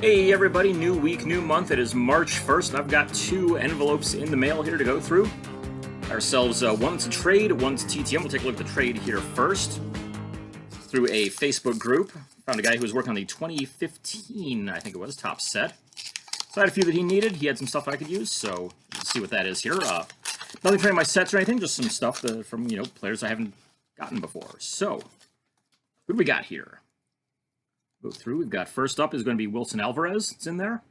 Hey everybody, new week, new month. It is March 1st, and I've got two envelopes in the mail here to go through. Ourselves, one's a trade, one's TTM. We'll take a look at the trade here first. Through a Facebook group, found a guy who was working on the 2015, I think it was, top set. So I had a few that he needed. He had some stuff I could use, so let's see what that is here. Nothing from my sets or anything, just some stuff from, players I haven't gotten before. So, what do we got here? Go through. We've got first up is going to be Wilson Alvarez. It's in there.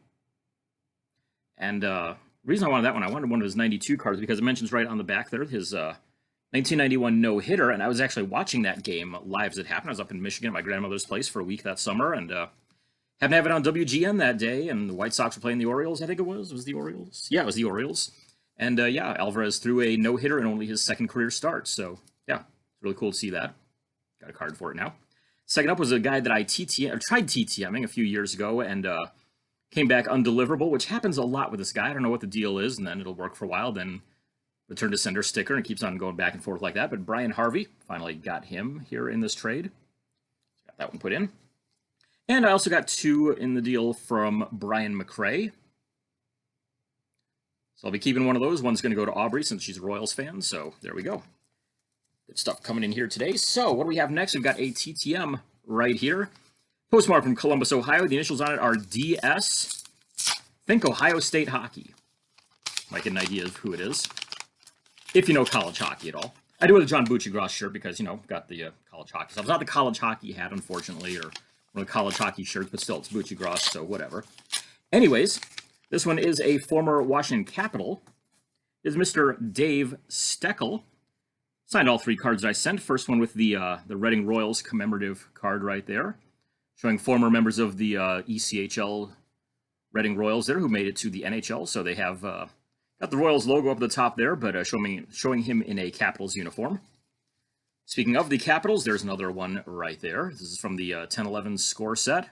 And the reason I wanted that one, I wanted one of his 92 cards because it mentions right on the back there his 1991 no-hitter. And I was actually watching that game live as it happened. I was up in Michigan at my grandmother's place for a week that summer. And happened to have it on WGN that day. And the White Sox were playing the Orioles, I think it was. Was the Orioles? Yeah, it was the Orioles. And yeah, Alvarez threw a no-hitter in only his second career start. So yeah, it's really cool to see that. Got a card for it now. Second up was a guy that I tried TTMing a few years ago and came back undeliverable, which happens a lot with this guy. I don't know what the deal is, and then it'll work for a while, then return to sender sticker, and it keeps on going back and forth like that. But Brian Harvey, finally got him here in this trade. Got that one put in. And I also got two in the deal from Brian McRae. So I'll be keeping one of those. One's going to go to Aubrey since she's a Royals fan, so there we go. Good stuff coming in here today. So what do we have next? We've got a TTM right here. Postmark from Columbus, Ohio. The initials on it are DS. Think Ohio State Hockey. Might get an idea of who it is. If you know college hockey at all. I do with a John Buccigross shirt because, got the college hockey stuff. It's not the college hockey hat, unfortunately, or one of the college hockey shirts, but still, it's Buccigross, so whatever. Anyways, this one is a former Washington Capital. Is Mr. Dave Steckel. Signed all three cards that I sent. First one with the Reading Royals commemorative card right there, showing former members of the ECHL Reading Royals there who made it to the NHL. So they have got the Royals logo up at the top there, but showing him in a Capitals uniform. Speaking of the Capitals, there's another one right there. This is from the 10-11 score set.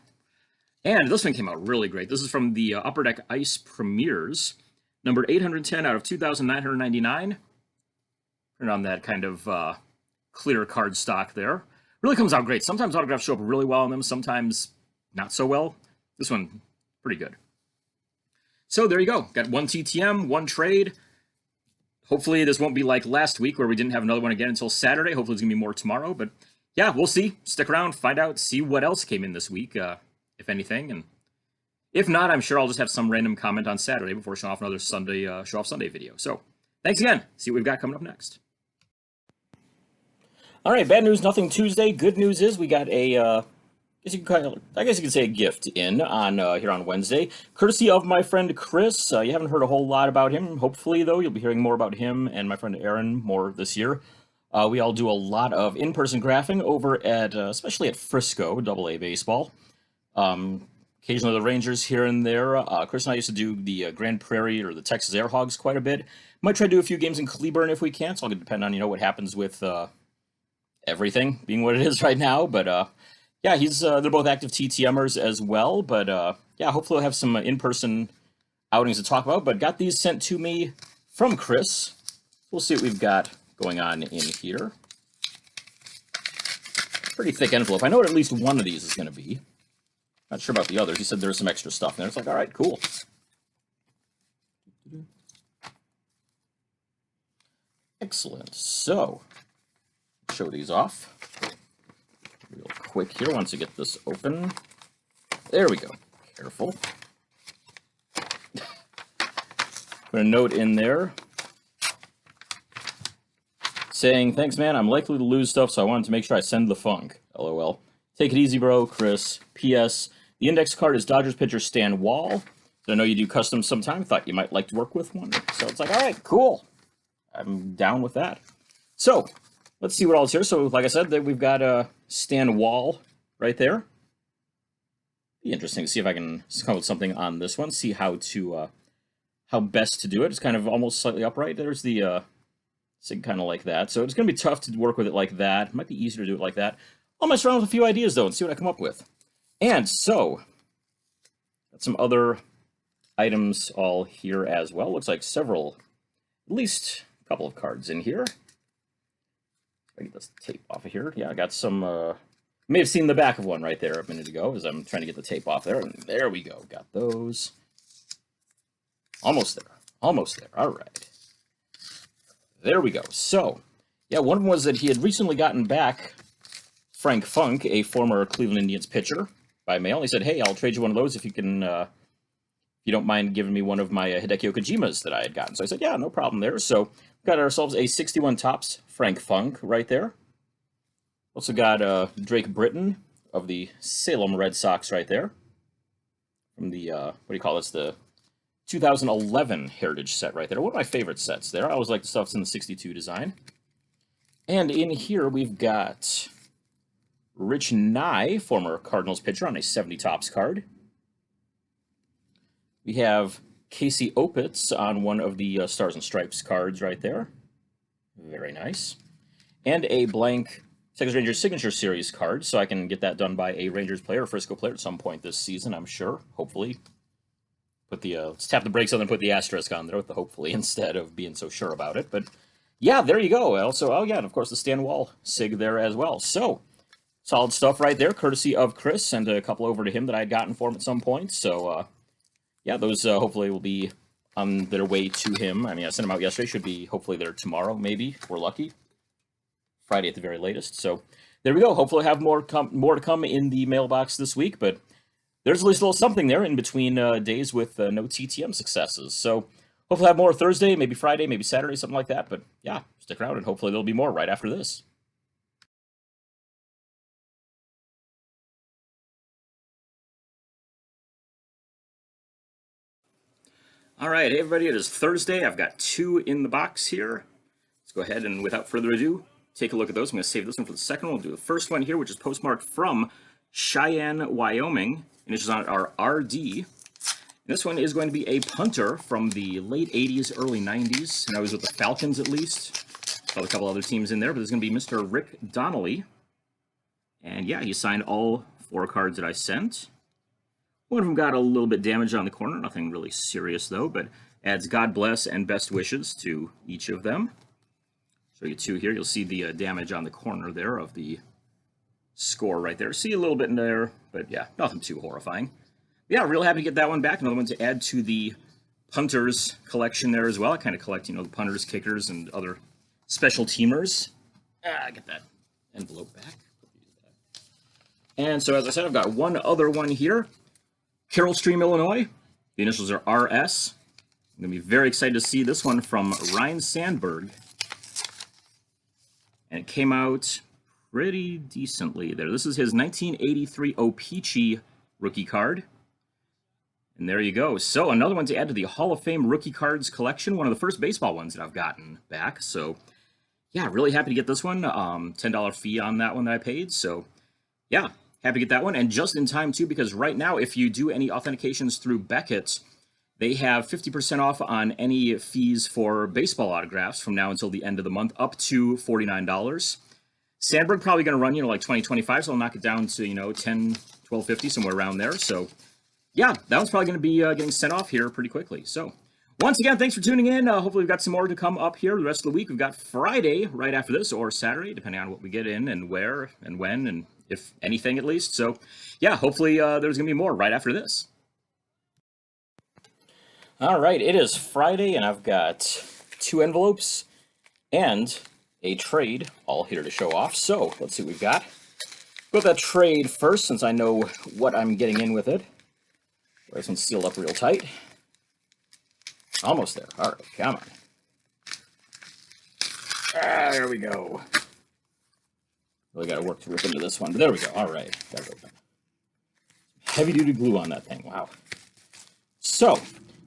And this one came out really great. This is from the Upper Deck Ice Premiers, numbered 810 out of 2,999. Turn on that kind of clear card stock there. Really comes out great. Sometimes autographs show up really well on them, sometimes not so well. This one, pretty good. So there you go. Got one TTM, one trade. Hopefully this won't be like last week where we didn't have another one again until Saturday. Hopefully it's going to be more tomorrow. But yeah, we'll see. Stick around, find out, see what else came in this week, if anything. And if not, I'm sure I'll just have some random comment on Saturday before showing off another Show Off Sunday video. So thanks again. See what we've got coming up next. All right, bad news, nothing Tuesday. Good news is we got a, I guess you could say a gift in on here on Wednesday, courtesy of my friend Chris. You haven't heard a whole lot about him. Hopefully, though, you'll be hearing more about him and my friend Aaron more this year. We all do a lot of in-person graphing over at, especially at Frisco, AA baseball. Occasionally the Rangers here and there. Chris and I used to do the Grand Prairie or the Texas Air Hogs quite a bit. Might try to do a few games in Cleburne if we can. It's all going to depend on, what happens with everything being what it is right now. But yeah, they're both active TTMers as well. But yeah, hopefully we'll have some in-person outings to talk about. But got these sent to me from Chris. We'll see what we've got going on in here. Pretty thick envelope. I know what at least one of these is going to be. Not sure about the others. He said there's some extra stuff in there. It's like, all right, cool. Excellent. So, show these off real quick here once I get this open. There we go. Careful. Put a note in there saying, thanks, man. I'm likely to lose stuff, so I wanted to make sure I send the funk. LOL. Take it easy, bro. Chris. P.S. The index card is Dodgers pitcher Stan Wall. So I know you do customs sometime. Thought you might like to work with one. So it's like, all right, cool. I'm down with that. So, let's see what all is here. So, like I said, we've got Stan Wall right there. Be interesting to see if I can come up with something on this one. See how best to do it. It's kind of almost slightly upright. There's the sig kind of like that. So it's going to be tough to work with it like that. It might be easier to do it like that. I'll mess around with a few ideas though and see what I come up with. And so, got some other items all here as well. Looks like several, at least a couple of cards in here. I get this tape off of here. Yeah, I got some may have seen the back of one right there a minute ago as I'm trying to get the tape off there. And there we go. Got those. Almost there. Almost there. All right. There we go. So, yeah, one of them was that he had recently gotten back Frank Funk, a former Cleveland Indians pitcher, by mail. He said, hey, I'll trade you one of those if you can, if you don't mind giving me one of my Hideki Okajimas that I had gotten. So I said, yeah, no problem there. So got ourselves a 61 Topps Frank Funk right there. Also got Drake Britton of the Salem Red Sox right there. From the, what do you call this, the 2011 Heritage set right there. One of my favorite sets there. I always like the stuff that's in the 62 design. And in here we've got Rich Nye, former Cardinals pitcher, on a 70 Topps card. We have Casey Opitz on one of the Stars and Stripes cards right there. Very nice. And a blank Texas Rangers Signature Series card, so I can get that done by a Rangers player, or Frisco player at some point this season, I'm sure, hopefully. Put the, let's tap the brakes on and put the asterisk on there with the hopefully instead of being so sure about it. But yeah, there you go. Also, oh yeah, and of course the Stan Wall sig there as well. So, solid stuff right there, courtesy of Chris. Sent a couple over to him that I had gotten for him at some point. So, yeah, those hopefully will be on their way to him. I mean, I sent them out yesterday. Should be hopefully there tomorrow, maybe, if we're lucky. Friday at the very latest. So there we go. Hopefully have more to come in the mailbox this week. But there's at least a little something there in between days with no TTM successes. So hopefully have more Thursday, maybe Friday, maybe Saturday, something like that. But yeah, stick around and hopefully there'll be more right after this. All right, hey everybody, it is Thursday. I've got two in the box here. Let's go ahead and without further ado, take a look at those. I'm going to save this one for the second one. We'll do the first one here, which is postmarked from Cheyenne, Wyoming. Initials on it are RD. And this one is going to be a punter from the late 80s, early 90s. And I was with the Falcons at least. Got a couple other teams in there, but this is going to be Mr. Rick Donnelly. And yeah, he signed all 4 cards that I sent. One of them got a little bit damaged on the corner. Nothing really serious, though, but adds God bless and best wishes to each of them. Show you 2 here. You'll see the damage on the corner there of the score right there. See a little bit in there, but yeah, nothing too horrifying. Yeah, real happy to get that one back. Another one to add to the punters collection there as well. I kind of collect, you know, the punters, kickers, and other special teamers. Get that envelope back. And so, as I said, I've got one other one here. Carroll Stream, Illinois. The initials are RS. I'm going to be very excited to see this one from Ryan Sandberg. And it came out pretty decently there. This is his 1983 O-Pee-Chee rookie card. And there you go. So another one to add to the Hall of Fame rookie cards collection. One of the first baseball ones that I've gotten back. So yeah, really happy to get this one. $10 fee on that one that I paid. So yeah, happy to get that one. And just in time too, because right now, if you do any authentications through Beckett, they have 50% off on any fees for baseball autographs from now until the end of the month, up to $49. Sandberg probably going to run, you know, like 20, 25, so I'll knock it down to, you know, 10, 12.50, somewhere around there. So, yeah, that one's probably going to be getting sent off here pretty quickly. So, once again, thanks for tuning in. Hopefully we've got some more to come up here the rest of the week. We've got Friday right after this, or Saturday, depending on what we get in and where and when, and if anything at least. So, yeah, hopefully there's going to be more right after this. All right, it is Friday, and I've got 2 envelopes and a trade all here to show off. So let's see what we've got. Go with that trade first, since I know what I'm getting in with it. This one's sealed up real tight. Almost there. All right, come on. There we go. Really got to work to rip into this one, but there we go. All right, got it open. Heavy-duty glue on that thing. Wow. So,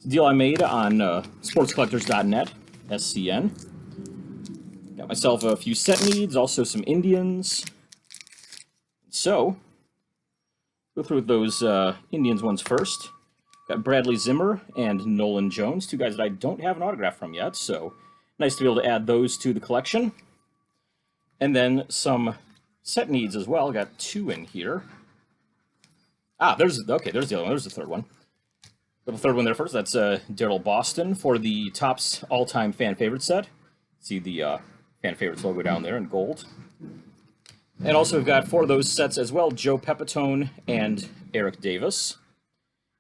deal I made on sportscollectors.net, SCN. Got myself a few set needs, also some Indians. So, go through with those Indians ones first. Got Bradley Zimmer and Nolan Jones, 2 guys that I don't have an autograph from yet, so nice to be able to add those to the collection. And then some set needs as well. Got 2 in here. There's the other one. There's the third one. Got the third one there first. That's Darrell Boston for the Topps all-time fan favorite set. See the fan favorites logo down there in gold. And also we've got 4 of those sets as well, Joe Pepitone and Eric Davis.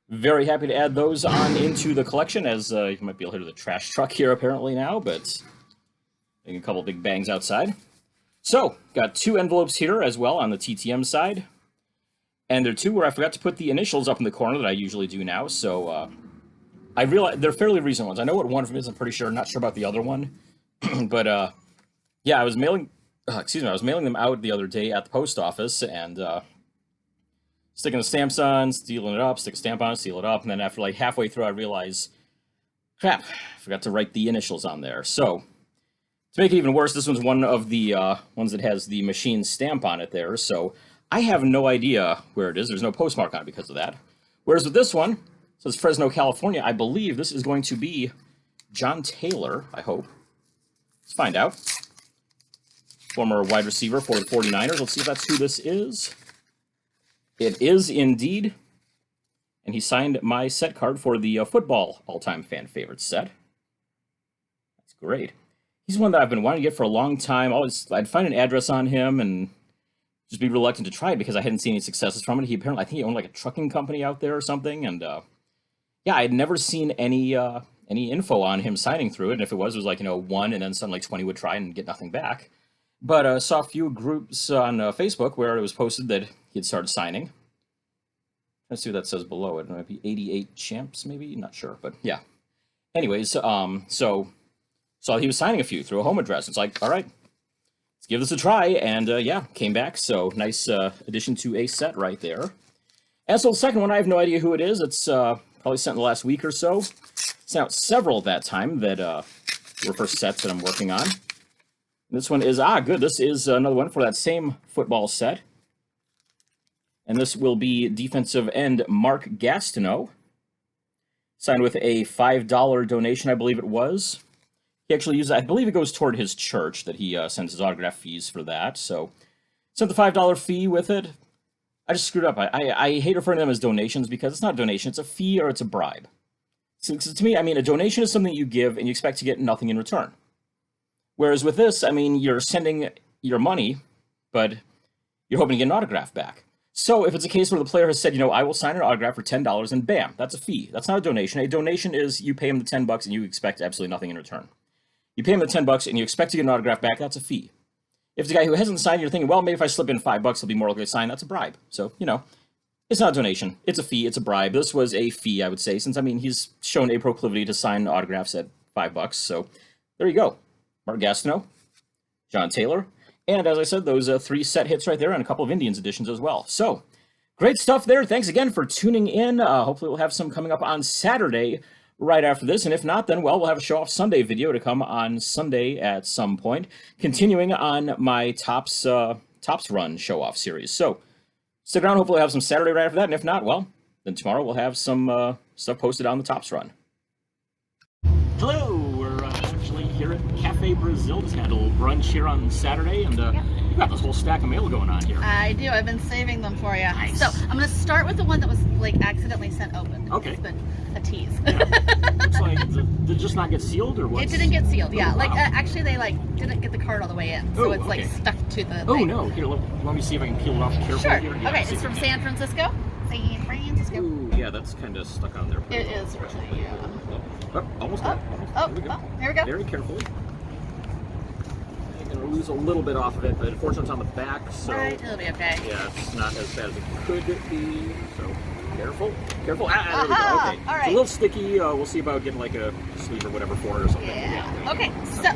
Very happy to add those on into the collection, as you might be able to hear the trash truck here apparently now, but making a couple big bangs outside. So, got 2 envelopes here as well on the TTM side. And there are 2 where I forgot to put the initials up in the corner that I usually do now, so I realize they're fairly recent ones. I know what one of them is, I'm pretty sure. I'm not sure about the other one. But, yeah, I was mailing them out the other day at the post office, and sticking the stamps on, stealing it up, stick a stamp on, seal it up, and then after like halfway through I realized, crap, I forgot to write the initials on there. So, to make it even worse, this one's one of the ones that has the machine stamp on it there, so I have no idea where it is. There's no postmark on it because of that. Whereas with this one, it says Fresno, California. I believe this is going to be John Taylor, I hope. Let's find out. Former wide receiver for the 49ers. Let's see if that's who this is. It is indeed. And he signed my set card for the football all-time fan favorite set. That's great. He's one that I've been wanting to get for a long time. I'd find an address on him and just be reluctant to try it because I hadn't seen any successes from it. I think he owned like a trucking company out there or something, and yeah, I'd never seen any info on him signing through it. And if it was like 1, and then suddenly 20 would try and get nothing back. But saw a few groups on Facebook where it was posted that he had started signing. Let's see what that says below it. It might be 88 champs, maybe, not sure, but yeah. Anyways, so he was signing a few through a home address. It's like, all right, let's give this a try, and yeah, came back. So nice addition to a set right there. And so the second one, I have no idea who it is. It's probably sent in the last week or so. Sent out several at that time that were for sets that I'm working on. This one is, good, this is another one for that same football set. And this will be defensive end Mark Gastineau. Signed with a $5 donation, I believe it was. He actually uses, I believe it goes toward his church, that he sends his autograph fees for that. So, sent the $5 fee with it. I just screwed up. I hate referring to them as donations because it's not a donation, it's a fee or it's a bribe. So to me, I mean, a donation is something you give and you expect to get nothing in return. Whereas with this, I mean, you're sending your money, but you're hoping to get an autograph back. So if it's a case where the player has said, I will sign an autograph for $10, and bam, that's a fee. That's not a donation. A donation is you pay him the $10 and you expect absolutely nothing in return. You pay him the $10 and you expect to get an autograph back, that's a fee. If it's a guy who hasn't signed, you're thinking, well, maybe if I slip in $5, he'll be more likely to sign, that's a bribe. So, it's not a donation. It's a fee, it's a bribe. This was a fee, I would say, since, he's shown a proclivity to sign autographs at $5. So, there you go. Mark Gastineau, John Taylor, and as I said, those 3 set hits right there and a couple of Indians editions as well. So, great stuff there. Thanks again for tuning in. Hopefully we'll have some coming up on Saturday right after this, and if not, then, well, we'll have a show-off Sunday video to come on Sunday at some point, continuing on my Topps Run show-off series. So, stick around. Hopefully we'll have some Saturday right after that, and if not, well, then tomorrow we'll have some stuff posted on the Topps Run. Hello, we're actually here at Cafe Brazil. Just had a little brunch here on Saturday, and you've got this whole stack of mail going on here. I do. I've been saving them for you. Nice. So I'm going to start with the one that was accidentally sent open. Okay. It's been a tease. Yeah. Looks like did it just not get sealed, or what? It didn't get sealed. Yeah. Oh, wow. Actually, they didn't get the card all the way in, so it's okay. stuck to the. Oh thing. no! Here, let me see if I can peel it off carefully. Sure. Here. Yeah, okay. It's from San Francisco. San Francisco. Ooh, yeah, that's kind of stuck on there. It is really. Almost done. Here we go. Very carefully. I'm going to lose a little bit off of it, but unfortunately it's on the back, so... Right, it'll be okay. Yeah, it's not as bad as it could be, so careful. There we go. Okay. All right. It's a little sticky. We'll see about getting like a sleeve or whatever for it or something. Yeah. Okay, so...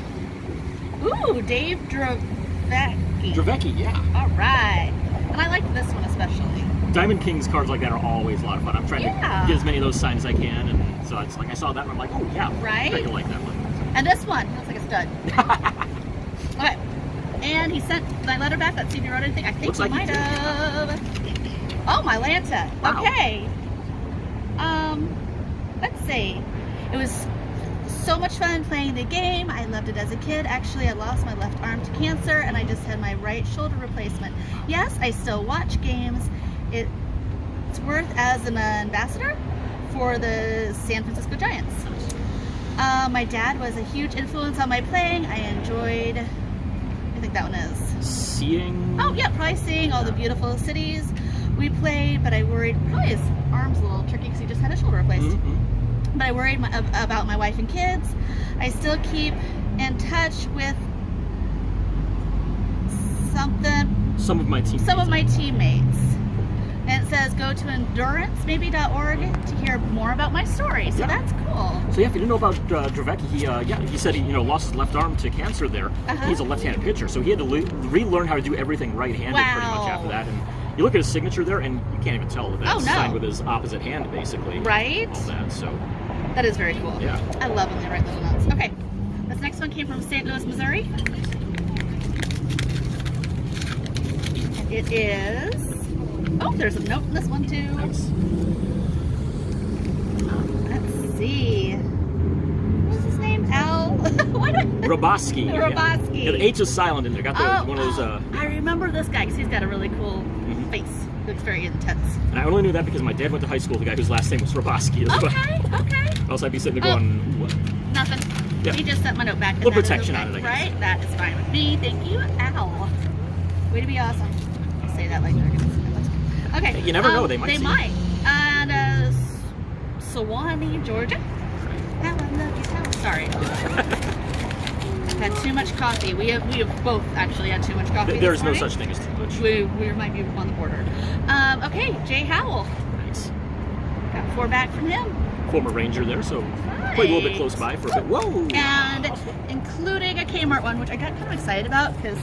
Ooh, Dave Dravecki. Dravecki, yeah. All right. And I like this one especially. Diamond Kings cards like that are always a lot of fun. I'm trying to get as many of those signed as I can, and so it's like I saw that and I'm like, oh yeah, right? I can like that one. And this one looks like a stud. Okay, and he sent my letter back. Let's see if he wrote anything. I think he might have. Oh, my Lanta. Wow. Okay. Let's see. It was so much fun playing the game. I loved it as a kid. Actually, I lost my left arm to cancer, and I just had my right shoulder replacement. Yes, I still watch games. It's worth as an ambassador for the San Francisco Giants. My dad was a huge influence on my playing. I enjoyed, I think that one is seeing? Oh, yeah, probably seeing all the beautiful cities we played, but I worried, probably his arm's a little tricky because he just had his shoulder replaced. Mm-hmm. But I worried about my wife and kids. I still keep in touch with some of my teammates. And it says go to endurancemaybe.org to hear more about my story. So that's cool. So yeah, if you didn't know about Dravecki, he said he lost his left arm to cancer there. He's a left-handed pitcher, so he had to relearn how to do everything right-handed pretty much after that. And you look at his signature there, and you can't even tell that that's signed with his opposite hand, basically. Right. All that, so. That is very cool. Yeah. I love when they write little notes. Okay, this next one came from St. Louis, Missouri. It is. Oh, there's a note in this one too. Nice. Let's see. What's his name? Al? Roboski. Roboski. Yeah, the H is silent in there. Got one of those. I remember this guy because he's got a really cool face. Looks very intense. And I only knew that because my dad went to high school with a guy whose last name was Roboski. Okay. Else I'd be sitting there going, what? Nothing. Yeah. He just set my note back. A little protection on it, I guess. Right? That is fine with me. Thank you, Al. Way to be awesome. I'll say that like that. Okay. You never know. They might. And Sewanee, Georgia. Sorry. Had too much coffee. We have both actually had too much coffee. There's no such thing as too much. We might be on the border. Okay, Jay Howell. Nice. Got 4 back from him. Former Ranger there, so played a little bit close by for a bit. Whoa! And including a Kmart one, which I got kind of excited about because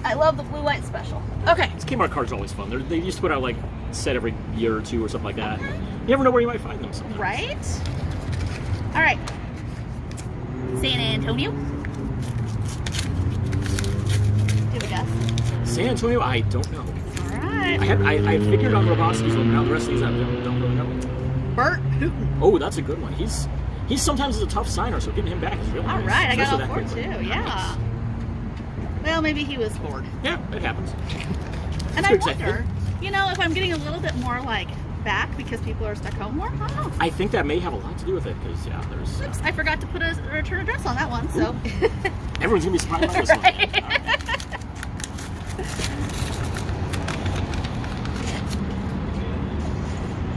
I love the blue-white special. Okay. These Kmart cards are always fun. They used to put out like a set every year or two or something like that. You never know where you might find them sometimes. Right? All right. San Antonio. Do you have a guess? San Antonio, I don't know. All right. I figured on Roboski's one, but now the rest of these I don't really know. Bert Hooten. Oh, that's a good one. He's sometimes a tough signer, so getting him back is really nice. All right, I got all 4 quickly. too. Yeah. Nice. Well, maybe he was bored. Yeah, it happens. And I wonder, if I'm getting a little bit more like back because people are stuck home more. I don't know. I think that may have a lot to do with it because there's. Oops, I forgot to put a return address on that one, so. Everyone's gonna be surprised by this one.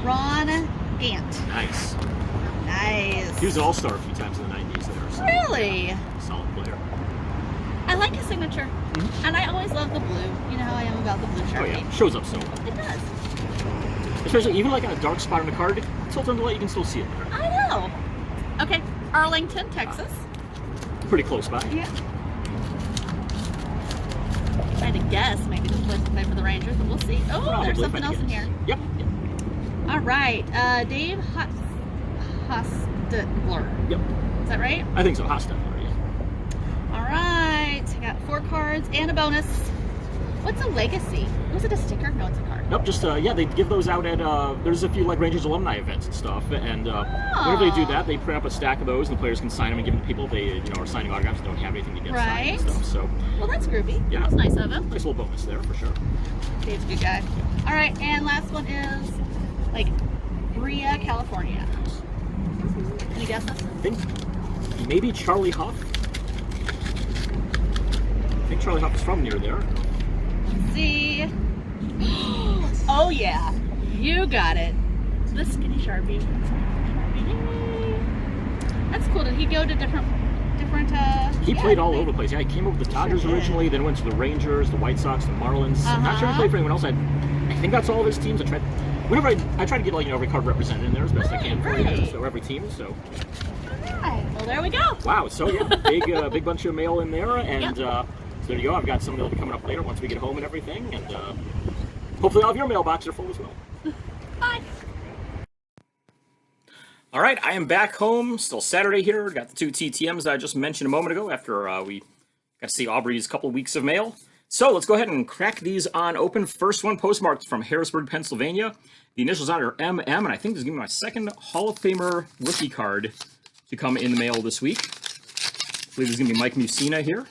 Ron Gant. Nice. Nice. He was an all-star a few times in the 90s there. So really? Solid player. I like his signature. And I always love the blue. You know how I am about the blue Sharpie. Oh yeah, shows up so well. It does. Especially even like in a dark spot on the card, tilt on the light, you can still see it there. I know. Okay, Arlington, Texas. Pretty close by. Yeah. I had to guess maybe this place to play for the Rangers, but we'll see. Oh, Probably, there's something else in here. Yep. All right, Dave Hostetler. Yep. Is that right? I think so. Hostetler, yeah. All right, I got 4 cards and a bonus. What's a legacy? Was it a sticker? No, it's a card. Nope, just, they give those out at, there's a few, like, Rangers alumni events and stuff, and whenever they do that, they print up a stack of those, and the players can sign them and give them to people if they, are signing autographs and don't have anything to get signed and stuff, so. Well, that's groovy. Yeah. That was nice of him. Nice little bonus there, for sure. Dave's a good guy. All right, and last one is, like, Brea, California. Can you guess this? I think maybe Charlie Huff. I think Charlie Huff is from near there. Let's see. Oh yeah, you got it. The skinny Sharpie. That's cool. Did he go to different? He played all over the place. Yeah, he came over with the Dodgers originally, then went to the Rangers, the White Sox, the Marlins. I'm not sure if he played for anyone else. I think that's all of his teams. Whenever I try to get every card represented in there as best I can for you, so every team. So. Alright, well there we go. Wow. So yeah, big bunch of mail in there, and so there you go. I've got some that'll be coming up later once we get home and everything, and hopefully all of your mailboxes are full as well. Bye. All right, I am back home. Still Saturday here. Got the 2 TTMs that I just mentioned a moment ago after we got to see Aubrey's couple weeks of mail. So let's go ahead and crack these on open. First one, postmarked from Harrisburg, Pennsylvania. The initials on it are MM, and I think this is going to be my second Hall of Famer rookie card to come in the mail this week. I believe this is going to be Mike Mussina here.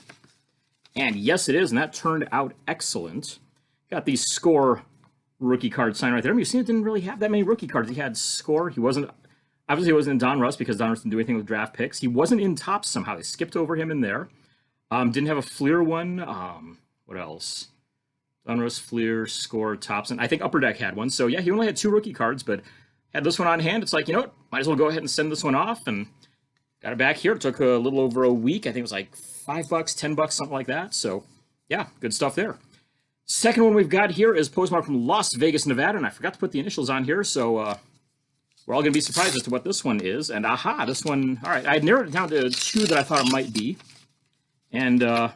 And yes, it is, and that turned out excellent. Got the Score rookie card sign right there. Mussina didn't really have that many rookie cards. He had Score. Obviously, he wasn't in Don Russ because Don Russ didn't do anything with draft picks. He wasn't in Topps somehow. They skipped over him in there. Didn't have a Fleer one. What else? Donruss, Fleer, Score, Thompson. I think Upper Deck had one. So yeah, he only had 2 rookie cards, but had this one on hand. It's like, you know what? Might as well go ahead and send this one off, and got it back here. It took a little over a week. I think it was like $5, $10, something like that. So yeah, good stuff there. Second one we've got here is Postmark from Las Vegas, Nevada, and I forgot to put the initials on here, so we're all going to be surprised as to what this one is. And aha, this one, all right, I narrowed it down to 2 that I thought it might be. And let's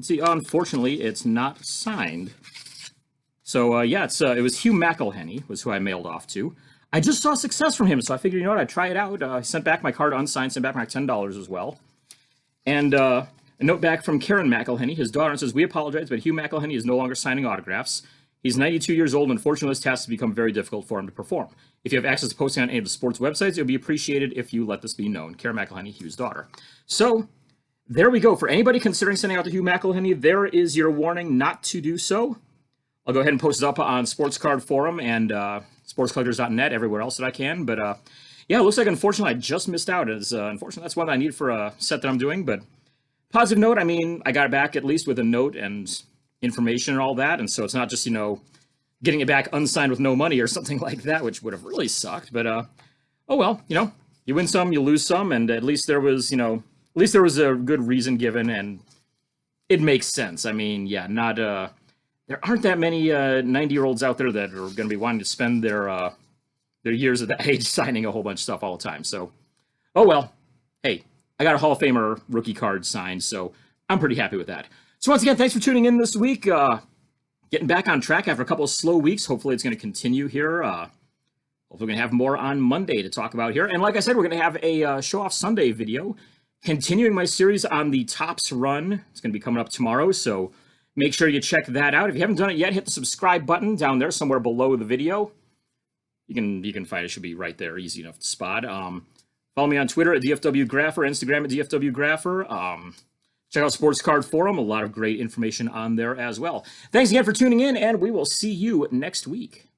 see, unfortunately, it's not signed. So yeah, it was Hugh McElhenney was who I mailed off to. I just saw success from him, so I figured, you know what, I'd try it out. I sent back my card unsigned, sent back my $10 as well. And a note back from Karen McElhenney, his daughter, says, "We apologize, but Hugh McElhenney is no longer signing autographs. He's 92 years old, and unfortunately, this task has become very difficult for him to perform. If you have access to posting on any of the sports websites, it would be appreciated if you let this be known." Karen McElhenney, Hugh's daughter. So there we go. For anybody considering sending out to Hugh McElhenney, there is your warning not to do so. I'll go ahead and post it up on Sports Card Forum and sportscollectors.net, everywhere else that I can. But yeah, it looks like, unfortunately, I just missed out. Unfortunately, that's one that I need for a set that I'm doing. But positive note, I mean, I got it back at least with a note and information and all that. And so it's not just, you know, getting it back unsigned with no money or something like that, which would have really sucked. But oh well, you know, you win some, you lose some. And at least there was, you know, at least there was a good reason given, and it makes sense. I mean, yeah, not there aren't that many 90-year-olds out there that are going to be wanting to spend their years at that age signing a whole bunch of stuff all the time. So, oh well, hey, I got a Hall of Famer rookie card signed, so I'm pretty happy with that. So once again, thanks for tuning in this week. Getting back on track after a couple of slow weeks. Hopefully it's going to continue here. Hopefully we're going to have more on Monday to talk about here. And like I said, we're going to have a Show Off Sunday video, continuing my series on the Topps run. It's going to be coming up tomorrow, so make sure you check that out. If you haven't done it yet, hit the subscribe button down there somewhere below the video. You can find it. Should be right there, easy enough to spot. Follow me on Twitter at DFWGrapher, Instagram at DFWGrapher. Check out Sports Card Forum. A lot of great information on there as well. Thanks again for tuning in, and we will see you next week.